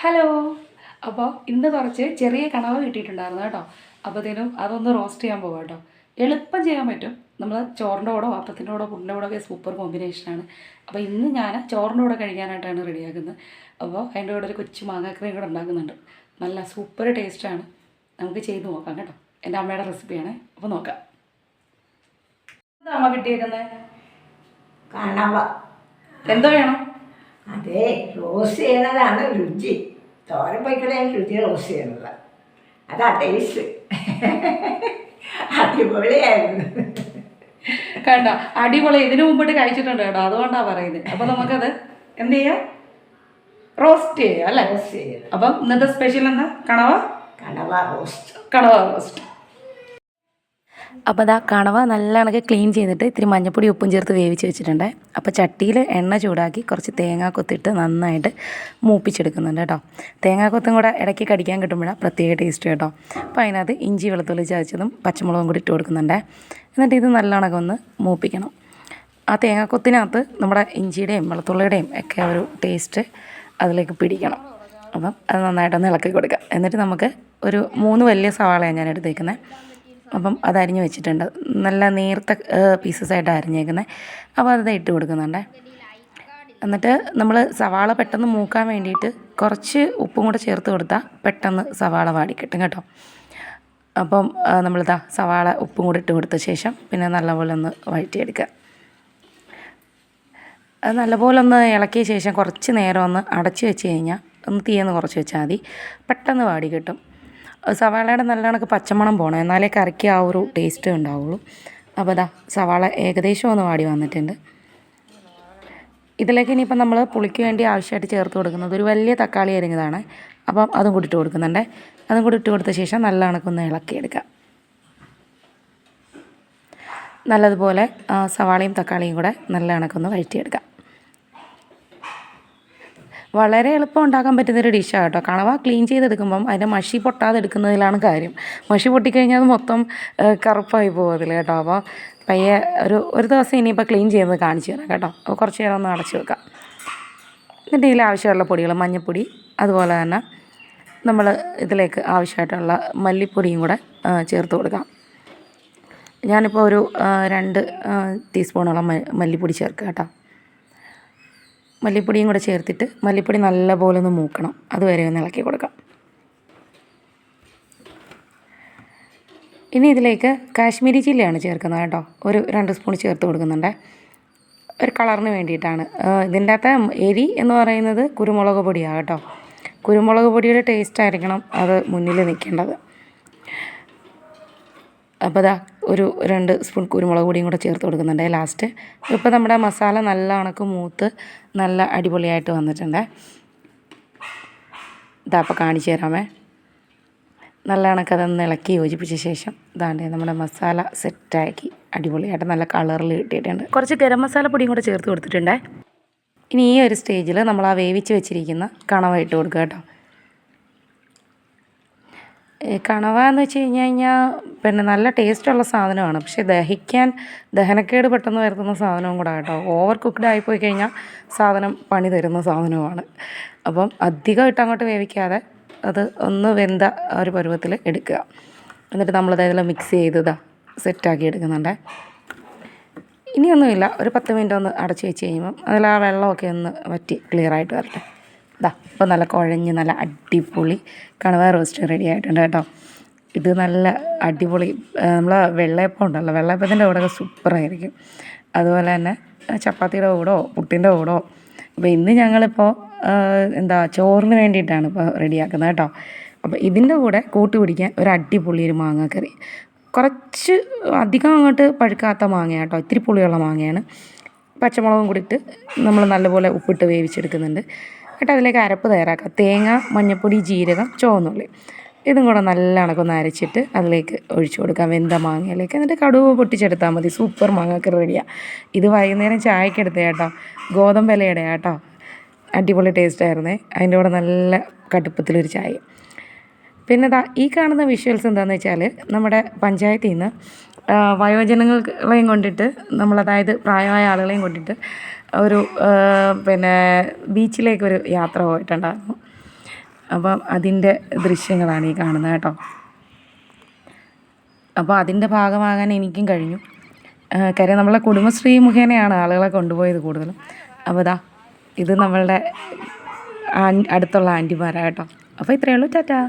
Hello. അപ്പോൾ ഇന്ന് കുറച്ച് ചെറിയ കണവ കിട്ടിയിട്ടുണ്ടായിരുന്നു കേട്ടോ. അപ്പോഴത്തേനും അതൊന്ന് റോസ്റ്റ് ചെയ്യാൻ പോകാം കേട്ടോ. എളുപ്പം ചെയ്യാൻ പറ്റും. നമ്മൾ ചോറിൻ്റെ കൂടെ അപ്പത്തിൻ്റെ കൂടെ പുട്ടിൻ്റെ കൂടെ ഒക്കെ സൂപ്പർ കോമ്പിനേഷനാണ്. അപ്പോൾ ഇന്ന് ഞാൻ ചോറിൻ്റെ കൂടെ കഴിക്കാനായിട്ടാണ് റെഡിയാക്കുന്നത്. അപ്പോൾ അതിൻ്റെ കൂടെ ഒരു കൊച്ചു മാങ്ങാക്കറിയും കൂടെ ഉണ്ടാക്കുന്നുണ്ട്. നല്ല സൂപ്പർ ടേസ്റ്റാണ്. നമുക്ക് ചെയ്ത് നോക്കാം കേട്ടോ. എൻ്റെ അമ്മയുടെ റെസിപ്പിയാണ്. അപ്പോൾ നോക്കാം. എന്താ അമ്മ കിട്ടിയേക്കുന്നത്? കണവ. എന്തോ വേണം? അതെ, റോസ്റ്റ് ചെയ്യണതാണ് രുചി. തോരൻ പൊയ്ക്കളയാൻ രുചി റോസ്റ്റ് ചെയ്യണത്. അതാ ടേസ്റ്റ്. അടിപൊളിയായിരുന്നു. കണ്ട, അടിപൊളി. ഇതിനു മുമ്പിട്ട് കഴിച്ചിട്ടുണ്ട് കേട്ടോ, അതുകൊണ്ടാണ് പറയുന്നത്. അപ്പോൾ നമുക്കത് എന്ത് ചെയ്യാം? റോസ്റ്റ് ചെയ്യാം അല്ലേ? റോസ്റ്റ് ചെയ്യണം. അപ്പം ഇന്നത്തെ സ്പെഷ്യൽ എന്താ? കണവ റോസ്റ്റ്. കണവ റോസ്റ്റ്. അപ്പോൾ കണവ നല്ല കണക്ക് ക്ലീൻ ചെയ്തിട്ട് ഇത്തിരി മഞ്ഞപ്പൊടി ഉപ്പും ചേർത്ത് വേവിച്ച് വെച്ചിട്ടുണ്ട്. അപ്പോൾ ചട്ടിയിൽ എണ്ണ ചൂടാക്കി കുറച്ച് തേങ്ങാക്കൊത്തിട്ട് നന്നായിട്ട് മൂപ്പിച്ചെടുക്കുന്നുണ്ട് കേട്ടോ. തേങ്ങാക്കൊത്തും കൂടെ ഇടയ്ക്ക് കടിക്കാൻ കിട്ടുമ്പോഴാണ് പ്രത്യേക ടേസ്റ്റ് കേട്ടോ. അപ്പോൾ അതിനകത്ത് ഇഞ്ചി വെളുത്തുള്ളി ചതച്ചതും പച്ചമുളകും കൂടി ഇട്ട് കൊടുക്കുന്നുണ്ട്. എന്നിട്ട് ഇത് നല്ല കണക്കൊന്ന് മൂപ്പിക്കണം. ആ തേങ്ങാക്കൊത്തിനകത്ത് നമ്മുടെ ഇഞ്ചിയുടെയും വെളുത്തുള്ളിയുടെയും ഒക്കെ ഒരു ടേസ്റ്റ് അതിലേക്ക് പിടിക്കണം. അപ്പം അത് നന്നായിട്ടൊന്ന് ഇളക്കി കൊടുക്കുക. എന്നിട്ട് നമുക്ക് ഒരു 3 വലിയ സവാളയാണ് ഞാൻ എടുത്തേക്കുന്നത്. അപ്പം അത് അരിഞ്ഞ് വെച്ചിട്ടുണ്ട്. നല്ല നേർത്ത പീസസായിട്ട് അരിഞ്ഞേക്കുന്നത്. അപ്പോൾ അത് ഇട്ട് കൊടുക്കുന്നുണ്ട്. എന്നിട്ട് നമ്മൾ സവാള പെട്ടെന്ന് മൂക്കാൻ വേണ്ടിയിട്ട് കുറച്ച് ഉപ്പും കൂടെ ചേർത്ത് കൊടുത്താൽ പെട്ടെന്ന് സവാള വാടി കിട്ടും കേട്ടോ. അപ്പം നമ്മളിതാ സവാള ഉപ്പും കൂടി ഇട്ട് കൊടുത്ത ശേഷം പിന്നെ നല്ലപോലെ ഒന്ന് വഴറ്റിയെടുക്കുക. അത് നല്ലപോലെ ഒന്ന് ഇളക്കിയ ശേഷം കുറച്ച് നേരം ഒന്ന് അടച്ച് വെച്ച് കഴിഞ്ഞാൽ ഒന്ന് തീയെന്ന് കുറച്ച് വെച്ചാൽ മതി. പെട്ടെന്ന് വാടി കിട്ടും. സവാളയുടെ നല്ല കണക്ക് പച്ചമണം പോകണം, എന്നാലേ കറിക്ക് ആ ഒരു ടേസ്റ്റ് ഉണ്ടാവുള്ളൂ. അപ്പോൾ സവാള ഏകദേശം ഒന്ന് വാടി വന്നിട്ടുണ്ട്. ഇതിലേക്ക് ഇനിയിപ്പം നമ്മൾ പുളിക്ക് വേണ്ടി ആവശ്യമായിട്ട് ചേർത്ത് കൊടുക്കുന്നത് ഒരു വലിയ തക്കാളി അരിഞ്ഞതാണ്. അപ്പം അതും കൂടി ഇട്ട് കൊടുക്കുന്നുണ്ട്. അതും കൂടി ഇട്ട് കൊടുത്ത ശേഷം നല്ല കണക്കൊന്ന് ഇളക്കിയെടുക്കാം. നല്ലതുപോലെ സവാളയും തക്കാളിയും കൂടെ നല്ല കണക്കൊന്ന് വഴറ്റിയെടുക്കാം. വളരെ എളുപ്പം ഉണ്ടാക്കാൻ പറ്റുന്നൊരു ഡിഷാണ് കേട്ടോ. കണവ ക്ലീൻ ചെയ്തെടുക്കുമ്പം അതിൻ്റെ മഷി പൊട്ടാതെ എടുക്കുന്നതിലാണ് കാര്യം. മഷി പൊട്ടിക്കഴിഞ്ഞാൽ അത് മൊത്തം കറുപ്പായി പോകും അതിൽ കേട്ടോ. അപ്പോൾ പയ്യെ ഒരു ദിവസം ഇനിയിപ്പോൾ ക്ലീൻ ചെയ്യുന്നത് കാണിച്ചു തരാം കേട്ടോ. അപ്പോൾ കുറച്ച് നേരം ഒന്ന് അടച്ച് വെക്കാം. എന്നിട്ട് ഇതിൽ ആവശ്യമുള്ള പൊടികൾ മഞ്ഞൾപ്പൊടി, അതുപോലെ തന്നെ നമ്മൾ ഇതിലേക്ക് ആവശ്യമായിട്ടുള്ള മല്ലിപ്പൊടിയും കൂടെ ചേർത്ത് കൊടുക്കാം. ഞാനിപ്പോൾ ഒരു 2 ടീസ്പൂണോളം മല്ലിപ്പൊടി ചേർക്കുക കേട്ടോ. മല്ലിപ്പൊടിയും കൂടെ ചേർത്തിട്ട് മല്ലിപ്പൊടി നല്ലപോലെ ഒന്ന് മൂക്കണം. അതുവരെ ഒന്ന് ഇളക്കി കൊടുക്കാം. ഇനി ഇതിലേക്ക് കാശ്മീരി ചില്ലിയാണ് ചേർക്കുന്നത് കേട്ടോ. ഒരു 2 സ്പൂൺ ചേർത്ത് കൊടുക്കുന്നുണ്ട്. ഒരു കളറിന് വേണ്ടിയിട്ടാണ്. ഇതിൻ്റെ അകത്ത് എരി എന്ന് പറയുന്നത് കുരുമുളക് പൊടിയാണ് കേട്ടോ. കുരുമുളക് പൊടിയുടെ ടേസ്റ്റ് ആയിരിക്കണം അത് മുന്നിൽ നിൽക്കേണ്ടത്. അപ്പോൾ ഒരു 2 സ്പൂൺ കുരുമുളക് പൊടിയും കൂടെ ചേർത്ത് കൊടുക്കുന്നുണ്ട് ലാസ്റ്റ്. ഇപ്പോൾ നമ്മുടെ മസാല നല്ല കണക്ക് മൂത്ത് നല്ല അടിപൊളിയായിട്ട് വന്നിട്ടുണ്ട്. അപ്പോൾ കാണിച്ചു തരാമേ. നല്ല കണക്ക് അതൊന്ന് ഇളക്കി യോജിപ്പിച്ച ശേഷം നമ്മുടെ മസാല സെറ്റാക്കി അടിപൊളിയായിട്ട് നല്ല കളറിൽ കിട്ടിയിട്ടുണ്ട്. കുറച്ച് ഗരം മസാല പൊടിയും കൂടെ ചേർത്ത് കൊടുത്തിട്ടുണ്ട്. ഇനി ഈ ഒരു സ്റ്റേജിൽ നമ്മൾ ആ വേവിച്ച് വെച്ചിരിക്കുന്ന കണവ ഇട്ട് കൊടുക്കുക കേട്ടോ. കണവ എന്ന് വെച്ച് കഴിഞ്ഞാൽ നല്ല ടേസ്റ്റുള്ള സാധനമാണ്. പക്ഷേ ദഹനക്കേട് പെട്ടെന്ന് വരുത്തുന്ന സാധനവും കൂടെ കേട്ടോ. ഓവർ കുക്ക്ഡ് ആയിപ്പോയി കഴിഞ്ഞാൽ സാധനം പണി തരുന്ന സാധനമാണ്. അപ്പം അധികം അങ്ങോട്ട് വേവിക്കാതെ അത് ഒന്ന് വെന്ത ഒരു പരുവത്തിൽ എടുക്കുക. എന്നിട്ട് നമ്മളിതെല്ലാം മിക്സ് ചെയ്ത് സെറ്റാക്കി എടുക്കുന്നുണ്ട്. ഇനിയൊന്നുമില്ല, ഒരു 10 മിനിറ്റ് ഒന്ന് അടച്ച് വെച്ച് കഴിയുമ്പം അതിൽ ആ വെള്ളമൊക്കെ ഒന്ന് വറ്റി ക്ലിയറായിട്ട് വരട്ടെ. ഇപ്പോൾ നല്ല കുഴഞ്ഞ് നല്ല അടിപൊളി കണവ റോസ്റ്റ് റെഡി ആയിട്ടുണ്ട് കേട്ടോ. ഇത് നല്ല അടിപൊളി നമ്മൾ വെള്ളയപ്പം ഉണ്ടല്ലോ, വെള്ളയപ്പത്തിൻ്റെ കൂടെ സൂപ്പറായിരിക്കും. അതുപോലെ തന്നെ ചപ്പാത്തിയുടെ കൂടോ പുട്ടിൻ്റെ കൂടോ. അപ്പോൾ ഇന്ന് ഞങ്ങളിപ്പോൾ ചോറിന് വേണ്ടിയിട്ടാണ് ഇപ്പോൾ റെഡിയാക്കുന്നത് കേട്ടോ. അപ്പോൾ ഇതിൻ്റെ കൂടെ കൂട്ടി പിടിക്കാൻ ഒരു അടിപൊളി ഒരു മാങ്ങാക്കറി. കുറച്ച് അധികം അങ്ങോട്ട് പഴുക്കാത്ത മാങ്ങയാണ് കേട്ടോ, ഇത്തിരി പുളിയുള്ള മാങ്ങയാണ്. പച്ചമുളകും കൂടി ഇട്ട് നമ്മൾ നല്ലപോലെ ഉപ്പിട്ട് വേവിച്ചെടുക്കുന്നുണ്ട്. എന്നിട്ട് അതിലേക്ക് അരപ്പ് തയ്യാറാക്കുക. തേങ്ങ, മഞ്ഞൾപ്പൊടി, ജീരകം, ചുവന്നുള്ളി ഇതും കൂടെ നല്ല കണക്കൊന്ന് അരച്ചിട്ട് അതിലേക്ക് ഒഴിച്ചു കൊടുക്കാം വെന്ത മാങ്ങയിലേക്ക്. എന്നിട്ട് കടുക് പൊട്ടിച്ചെടുത്താൽ മതി. സൂപ്പർ മാങ്ങാക്കറി റെഡിയാണ്. ഇത് വൈകുന്നേരം ചായക്ക് എടുത്ത കേട്ടോ, ഗോതമ്പലയുടെ കേട്ടോ. അടിപൊളി ടേസ്റ്റായിരുന്നേ. അതിൻ്റെ കൂടെ നല്ല കടുപ്പത്തിലൊരു ചായ. പിന്നെ ഈ കാണുന്ന വിഷ്വൽസ് എന്താണെന്ന് വെച്ചാൽ നമ്മുടെ പഞ്ചായത്തിൽ നിന്ന് വയോജനങ്ങളെയും കൊണ്ടിട്ട് നമ്മളതായത് പ്രായമായ ആളുകളെയും കൊണ്ടിട്ട് ഒരു ബീച്ചിലേക്കൊരു യാത്ര പോയിട്ടുണ്ടായിരുന്നു. അപ്പം അതിൻ്റെ ദൃശ്യങ്ങളാണ് ഈ കാണുന്നത് കേട്ടോ. അപ്പോൾ അതിൻ്റെ ഭാഗമാകാൻ എനിക്കും കഴിഞ്ഞു. കാര്യം നമ്മളെ കുടുംബശ്രീ മുഖേനയാണ് ആളുകളെ കൊണ്ടുപോയത് കൂടുതലും. അപ്പോൾ ഇതാ ഇത് നമ്മളുടെ അടുത്തുള്ള ആൻറ്റിമാരാണ് കേട്ടോ. അപ്പോൾ ഇത്രയേ ഉള്ളൂ. ടാറ്റാ.